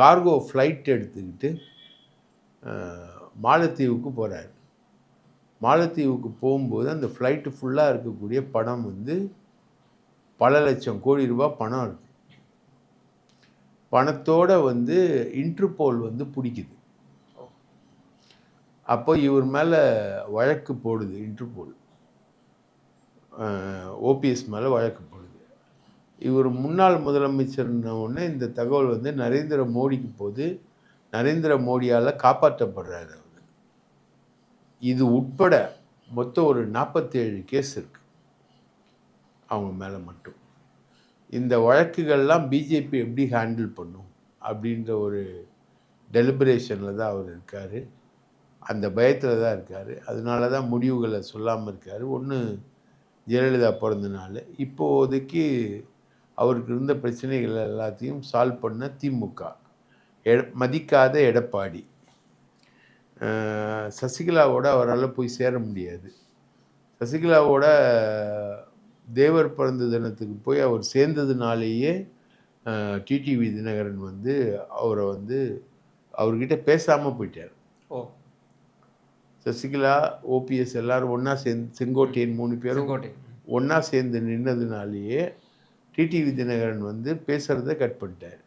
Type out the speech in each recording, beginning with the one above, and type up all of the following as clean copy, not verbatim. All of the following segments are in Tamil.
கார்கோ ஃப்ளைட் எடுத்துக்கிட்டு மாலத்தீவுக்கு போகிறாரு. மாலத்தீவுக்கு போகும்போது அந்த ஃப்ளைட்டு ஃபுல்லாக இருக்கக்கூடிய பணம் வந்து பல லட்சம் கோடி ரூபாய் பணம் இருக்குது. பணத்தோடு வந்து இன்டர்போல் வந்து பிடிக்குது. அப்போ இவர் மேலே வழக்கு போடுது இன்டர்போல். ஓபிஎஸ் மேலே வழக்கு போடுது. இவர் முன்னாள் முதலமைச்சர்ன உடனே இந்த தகவல் வந்து நரேந்திர மோடிக்கு போது நரேந்திர மோடியால் காப்பாற்றப்படுறாரு அவர். இது உட்பட மொத்தம் ஒரு 47 கேஸ் இருக்கு அவங்க மேலே மட்டும். இந்த வழக்குகள்லாம் பிஜேபி எப்படி ஹேண்டில் பண்ணும் அப்படின்ற ஒரு டெலிபரேஷனில் தான் அவர் இருக்கார். அந்த பயத்தில் தான் இருக்கார். அதனால தான் முடிவுகளை சொல்லாமல் இருக்கார். ஒன்று ஜெயலலிதா பிறந்த நாள். இப்போதைக்கு அவருக்கு இருந்த பிரச்சனைகள் எல்லாத்தையும் சால்வ் பண்ண திமுக, மதிக்காத எடப்பாடி, சசிகலாவோட அவரால் போய் சேர முடியாது. சசிகலாவோட தேவர் பிறந்த தினத்துக்கு போய் அவர் சேர்ந்ததுனாலேயே டிடிவி தினகரன் வந்து அவரை வந்து அவர்கிட்ட பேசாமல் போயிட்டார். சசிகலா, ஓபிஎஸ் எல்லாரும் ஒன்றா சேர்ந்து, செங்கோட்டையன் 3 பேரும் ஒன்றா சேர்ந்து நின்னதுனாலேயே டிடிவி தினகரன் வந்து பேசுகிறத கட் பண்ணிட்டார்.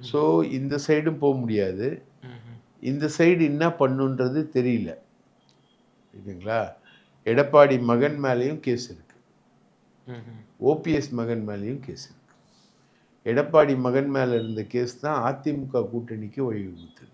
ஸோ இந்த சைடும் போக முடியாது, இந்த சைடு என்ன பண்ணுன்றது தெரியல. ஓகேங்களா? எடப்பாடி மகன் மேலேயும் கேஸ் இருக்குது, ஓபிஎஸ் மகன் மேலேயும் கேஸ் இருக்குது. எடப்பாடி மகன் மேலே இருந்த கேஸ் தான் அதிமுக கூட்டணிக்கு வழிவகுத்தது.